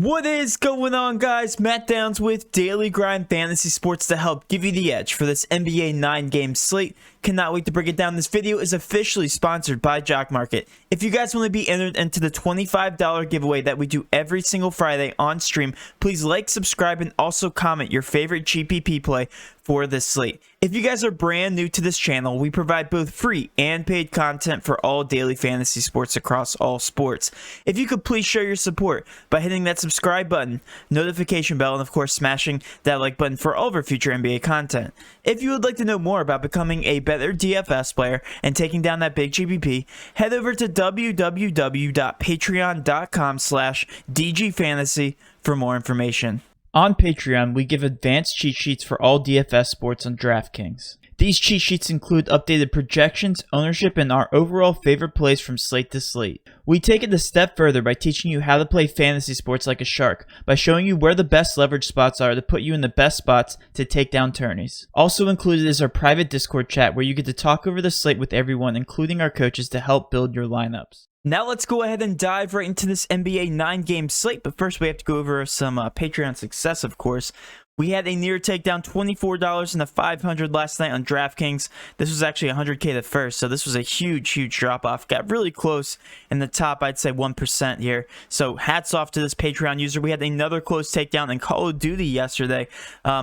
What is going on, guys? Matt Downs with Daily Grind Fantasy Sports to help give you the edge for this NBA 9-game slate. Cannot wait to break it down. This video is officially sponsored by Jock Market. If you guys want to be entered into the $25 giveaway that we do every single Friday on stream, please like, subscribe, and also comment your favorite GPP play for this slate. If you guys are brand new to this channel, we provide both free and paid content for all daily fantasy sports across all sports. If you could please show your support by hitting that subscribe button, notification bell, and of course smashing that like button for all of our future NBA content. If you would like to know more about becoming a better DFS player and taking down that big GPP, head over to www.patreon.com/dgfantasy for more information. On Patreon, we give advanced cheat sheets for all DFS sports on Draftkings. These cheat sheets include updated projections, ownership, and our overall favorite plays from slate to slate. We take it a step further by teaching you how to play fantasy sports like a shark, by showing you where the best leverage spots are to put you in the best spots to take down tourneys. Also included is our private Discord chat where you get to talk over the slate with everyone, including our coaches, to help build your lineups. Now let's go ahead and dive right into this NBA 9-game slate, but first we have to go over some Patreon success, of course. We had a near takedown, $24 and a $500 last night on DraftKings. This was actually $100K the first, so this was a huge drop-off. Got really close in the top, I'd say 1% here. So hats off to this Patreon user. We had another close takedown in Call of Duty yesterday.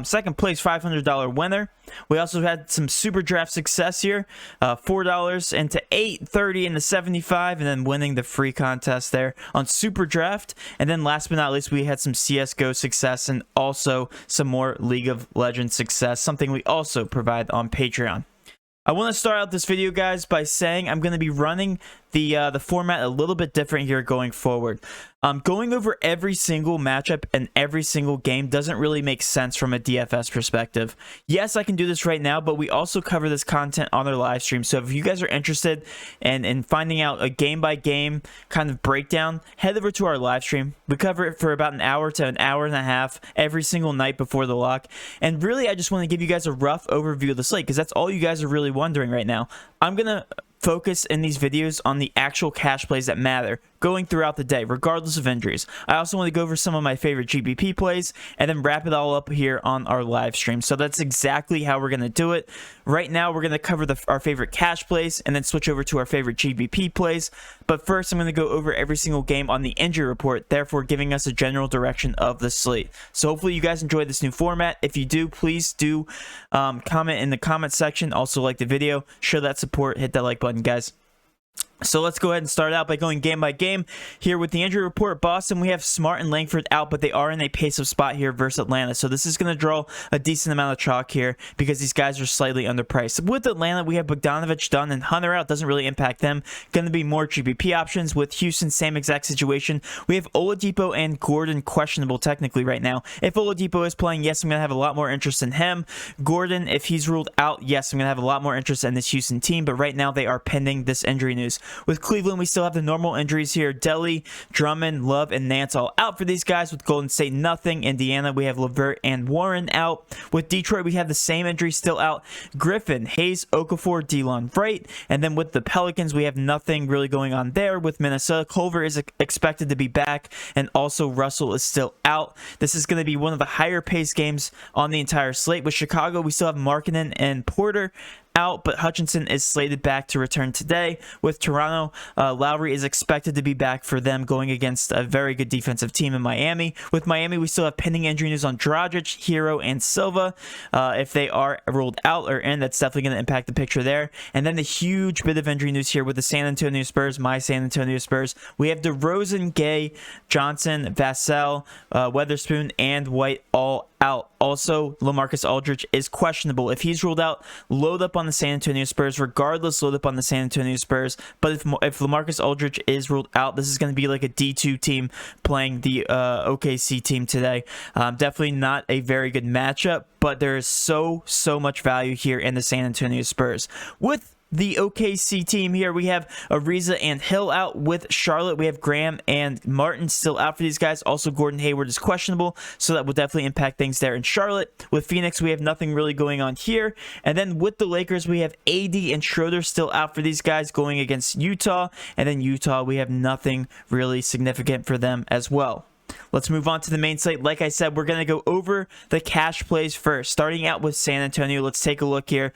Second place, $500 winner. We also had some super draft success here, $4 into $8.30 into $75, and then winning the free contest there on super draft. And then last but not least, we had some CSGO success and also some more League of Legends success, something we also provide on Patreon. I want to start out this video, guys, by saying I'm going to be running the format a little bit different here going forward. Going over every single matchup and every single game doesn't really make sense from a DFS perspective. Yes, I can do this right now, but we also cover this content on our live stream. So if you guys are interested in finding out a game-by-game kind of breakdown, head over to our live stream. We cover it for about an hour to an hour and a half every single night before the lock. And really, I just want to give you guys a rough overview of the slate because that's all you guys are really wondering right now. I'm going to focus in these videos on the actual cash plays that matter going throughout the day, regardless of injuries. I also want to go over some of my favorite GPP plays and then wrap it all up here on our live stream. So that's exactly how we're going to do it. Right now, we're going to cover our favorite cash plays and then switch over to our favorite GPP plays. But first, I'm going to go over every single game on the injury report, therefore giving us a general direction of the slate. So hopefully you guys enjoyed this new format. If you do, please do comment in the comment section. Also like the video, show that support, hit that like button, guys. So let's go ahead and start out by going game by game. Here with the injury report, Boston, we have Smart and Langford out, but they are in a pace-up spot here versus Atlanta. So this is going to draw a decent amount of chalk here because these guys are slightly underpriced. With Atlanta, we have Bogdanovich, Dunn, and Hunter out. Doesn't really impact them. Going to be more GPP options. With Houston, same exact situation. We have Oladipo and Gordon questionable technically right now. If Oladipo is playing, yes, I'm going to have a lot more interest in him. Gordon, if he's ruled out, yes, I'm going to have a lot more interest in this Houston team, but right now they are pending this injury news. With Cleveland, we still have the normal injuries here. Delly, Drummond, Love, and Nance all out for these guys. With Golden State, nothing. Indiana, we have LeVert and Warren out. With Detroit, we have the same injuries still out. Griffin, Hayes, Okafor, Delon Wright. And then with the Pelicans, we have nothing really going on there. With Minnesota, Culver is expected to be back, and also Russell is still out. This is going to be one of the higher paced games on the entire slate. With Chicago, we still have Markkanen and Porter out, but Hutchinson is slated back to return today. With Toronto, Lowry is expected to be back for them going against a very good defensive team in Miami. With Miami, we still have pending injury news on Dragic, Hero, and Silva. If they are ruled out or in, that's definitely going to impact the picture there. And then the huge bit of injury news here with the San Antonio Spurs, my San Antonio Spurs. We have DeRozan, Gay, Johnson, Vassell, Weatherspoon, and White all out. Also, LaMarcus Aldridge is questionable. If he's ruled out, load up on the San Antonio Spurs. Regardless, load up on the San Antonio Spurs. But if LaMarcus Aldridge is ruled out, this is going to be like a D2 team playing the OKC team today. Definitely not a very good matchup, but there is so much value here in the San Antonio Spurs. With the OKC team here, we have Ariza and Hill out. With Charlotte, we have Graham and Martin still out for these guys. Also, Gordon Hayward is questionable, so that will definitely impact things there in Charlotte. With Phoenix, we have nothing really going on here. And then with the Lakers, we have AD and Schroeder still out for these guys going against Utah. And then Utah, we have nothing really significant for them as well. Let's move on to the main slate. Like I said, we're going to go over the cash plays first. Starting out with San Antonio, let's take a look here.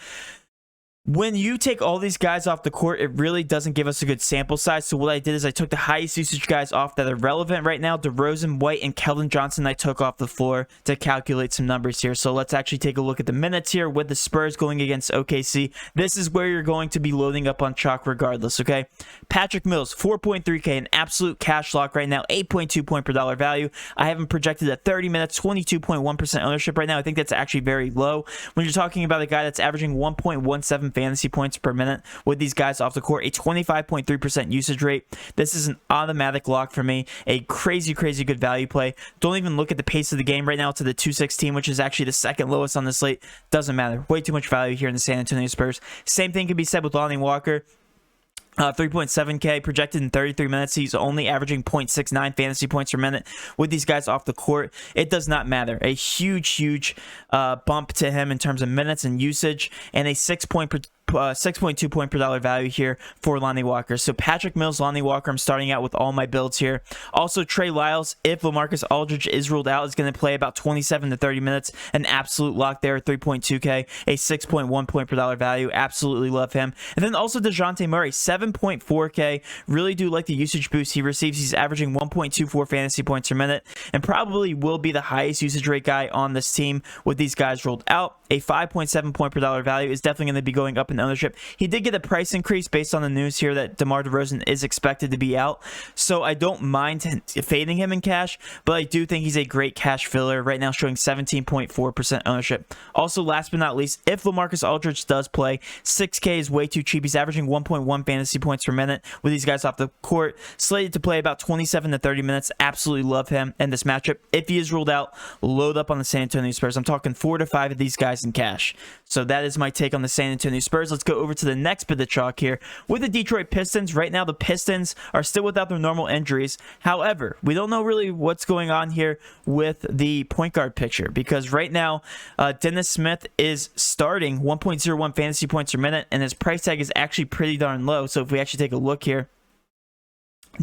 When you take all these guys off the court, it really doesn't give us a good sample size. So what I did is I took the highest usage guys off that are relevant right now. DeRozan, White, and Keldon Johnson I took off the floor to calculate some numbers here. So let's actually take a look at the minutes here with the Spurs going against OKC. This is where you're going to be loading up on chalk regardless, okay? Patrick Mills, 4.3K, an absolute cash lock right now, 8.2 point per dollar value. I have him projected at 30 minutes, 22.1% ownership right now. I think that's actually very low. When you're talking about a guy that's averaging 1.17 fantasy points per minute with these guys off the court, a 25.3% usage rate. This is an automatic lock for me. A crazy good value play. Don't even look at the pace of the game right now to the 216, which is actually the second lowest on the slate. Doesn't matter. Way too much value here in the San Antonio Spurs. Same thing can be said with Lonnie Walker. 3.7K projected in 33 minutes. He's only averaging 0.69 fantasy points per minute with these guys off the court. It does not matter. A huge bump to him in terms of minutes and usage, and a 6.2 point per dollar value here for Lonnie Walker. So Patrick Mills, Lonnie Walker, I'm starting out with all my builds here. Also Trey Lyles, if LaMarcus Aldridge is ruled out, is going to play about 27 to 30 minutes. An absolute lock there, 3.2K, a 6.1 point per dollar value. Absolutely love him. And then also DeJounte Murray, 7.4K. Really do like the usage boost he receives. He's averaging 1.24 fantasy points per minute and probably will be the highest usage rate guy on this team with these guys rolled out. A 5.7 point per dollar value is definitely going to be going up in ownership. He did get a price increase based on the news here that DeMar DeRozan is expected to be out, so I don't mind fading him in cash, but I do think he's a great cash filler right now, showing 17.4% ownership. Also, last but not least, if LaMarcus Aldridge does play, 6K is way too cheap. He's averaging 1.1 fantasy points per minute with these guys off the court, slated to play about 27 to 30 minutes. Absolutely love him in this matchup. If he is ruled out, load up on the San Antonio Spurs. I'm talking 4 to 5 of these guys in cash. So that is my take on the San Antonio Spurs. Let's go over to the next bit of chalk here with the Detroit Pistons. Right now, the Pistons are still without their normal injuries. However, we don't know really what's going on here with the point guard picture, because right now, Dennis Smith is starting 1.01 fantasy points per minute, and his price tag is actually pretty darn low. So if we actually take a look here,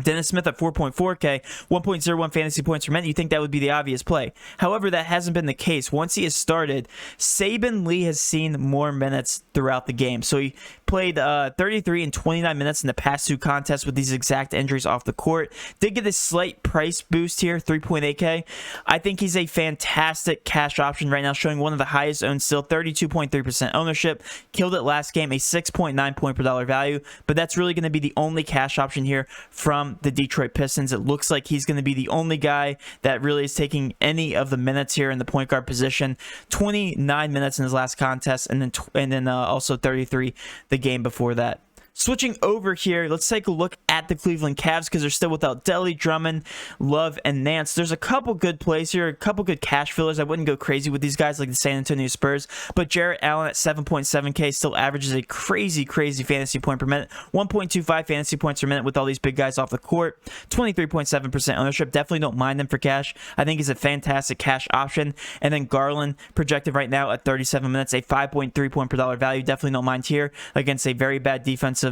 Dennis Smith at 4.4K, 1.01 fantasy points per minute, you think that would be the obvious play. However, that hasn't been the case. Once he has started, Saben Lee has seen more minutes throughout the game. So he played 33 and 29 minutes in the past two contests with these exact injuries off the court. Did get a slight price boost here, 3.8K. I think he's a fantastic cash option right now, showing one of the highest owned still, 32.3% ownership. Killed it last game, a 6.9 point per dollar value, but that's really going to be the only cash option here from the Detroit Pistons. It looks like he's going to be the only guy that really is taking any of the minutes here in the point guard position. 29 minutes in his last contest, and then also 33 the game before that. Switching over here, let's take a look at the Cleveland Cavs, because they're still without Delly, Drummond, Love, and Nance. There's a couple good plays here, a couple good cash fillers. I wouldn't go crazy with these guys like the San Antonio Spurs, but Jarrett Allen at 7.7K still averages a crazy fantasy point per minute, 1.25 fantasy points per minute with all these big guys off the court, 23.7% ownership. Definitely don't mind them for cash. I think he's a fantastic cash option. And then Garland projected right now at 37 minutes, a 5.3 point per dollar value. Definitely don't mind here against a very bad defensive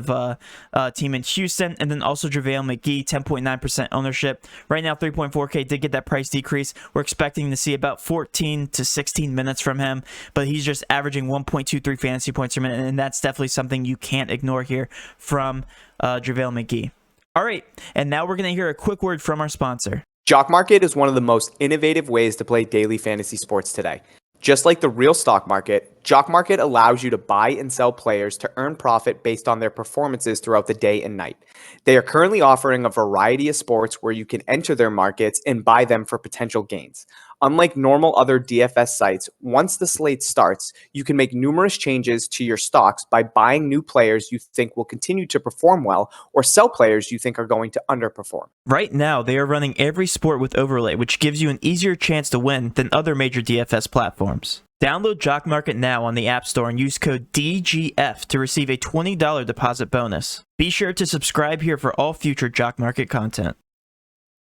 team in Houston. And then also JaVale McGee, 10.9% ownership. Right now, 3.4K did get that price decrease. We're expecting to see about 14 to 16 minutes from him, but he's just averaging 1.23 fantasy points per minute, and that's definitely something you can't ignore here from JaVale McGee. All right, and now we're going to hear a quick word from our sponsor. Jock Market is one of the most innovative ways to play daily fantasy sports today. Just like the real stock market, Jock Market allows you to buy and sell players to earn profit based on their performances throughout the day and night. They are currently offering a variety of sports where you can enter their markets and buy them for potential gains. Unlike normal other DFS sites, once the slate starts, you can make numerous changes to your stocks by buying new players you think will continue to perform well, or sell players you think are going to underperform. Right now, they are running every sport with overlay, which gives you an easier chance to win than other major DFS platforms. Download Jock Market now on the App Store and use code DGF to receive a $20 deposit bonus. Be sure to subscribe here for all future Jock Market content.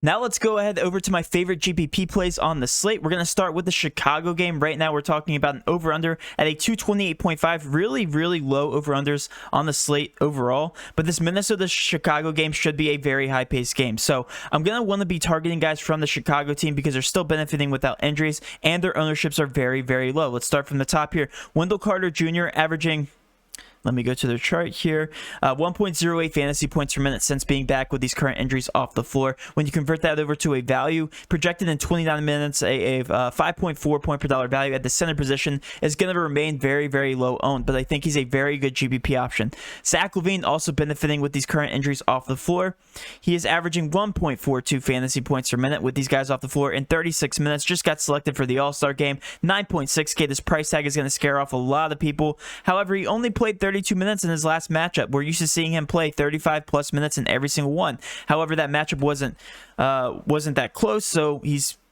Now let's go ahead over to my favorite GPP plays on the slate. We're going to start with the Chicago game. Right now we're talking about an over-under at a 228.5. Really low over-unders on the slate overall. But this Minnesota-Chicago game should be a very high-paced game. So I'm going to want to be targeting guys from the Chicago team because they're still benefiting without injuries and their ownerships are very low. Let's start from the top here. Wendell Carter Jr. averaging... Let me go to their chart here. 1.08 fantasy points per minute since being back with these current injuries off the floor. When you convert that over to a value, projected in 29 minutes, a 5.4 point per dollar value at the center position is going to remain very low owned, but I think he's a very good GPP option. Zach LaVine also benefiting with these current injuries off the floor. He is averaging 1.42 fantasy points per minute with these guys off the floor in 36 minutes. Just got selected for the All-Star game. 9.6K. This price tag is going to scare off a lot of people. However, he only played 32 minutes in his last matchup. We're used to seeing him play 35 plus minutes in every single one. However, that matchup wasn't that close, so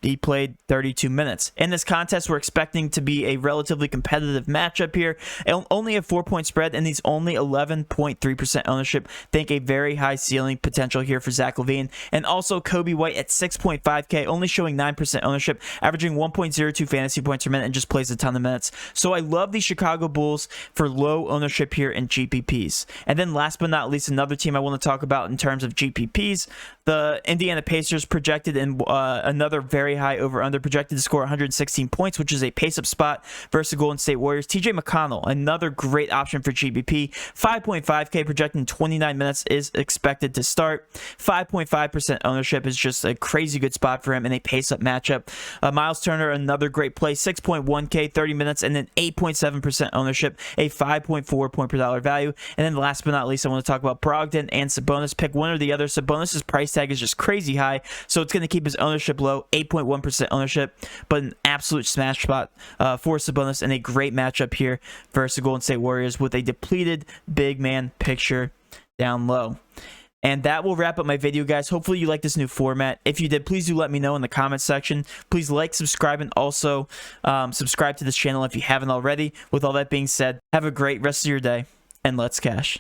he played 32 minutes. In this contest, we're expecting to be a relatively competitive matchup here. Only a 4-point spread, and he's only 11.3% ownership. Think a very high ceiling potential here for Zach LaVine. And also Kobe White at 6.5K, only showing 9% ownership, averaging 1.02 fantasy points per minute, and just plays a ton of minutes. So I love the Chicago Bulls for low ownership here in GPPs. And then last but not least, another team I want to talk about in terms of GPPs, the Indiana Pacers projected in another very high over-under, projected to score 116 points, which is a pace-up spot versus the Golden State Warriors. TJ McConnell, another great option for GPP. 5.5K projected in 29 minutes is expected to start. 5.5% ownership is just a crazy good spot for him in a pace-up matchup. Miles Turner, another great play. 6.1K, 30 minutes, and then 8.7% ownership, a 5.4 point per dollar value. And then last but not least, I want to talk about Brogdon and Sabonis. Pick one or the other. Sabonis' price tag is just crazy high, so it's going to keep his ownership low, 8.1% ownership, but an absolute smash spot for Sabonis and a great matchup here versus the Golden State Warriors with a depleted big man picture down low. And that will wrap up my video, guys. Hopefully you like this new format. If you did, please do let me know in the comment section. Please like, subscribe, and also subscribe to this channel if you haven't already. With all that being said, have a great rest of your day, and let's cash.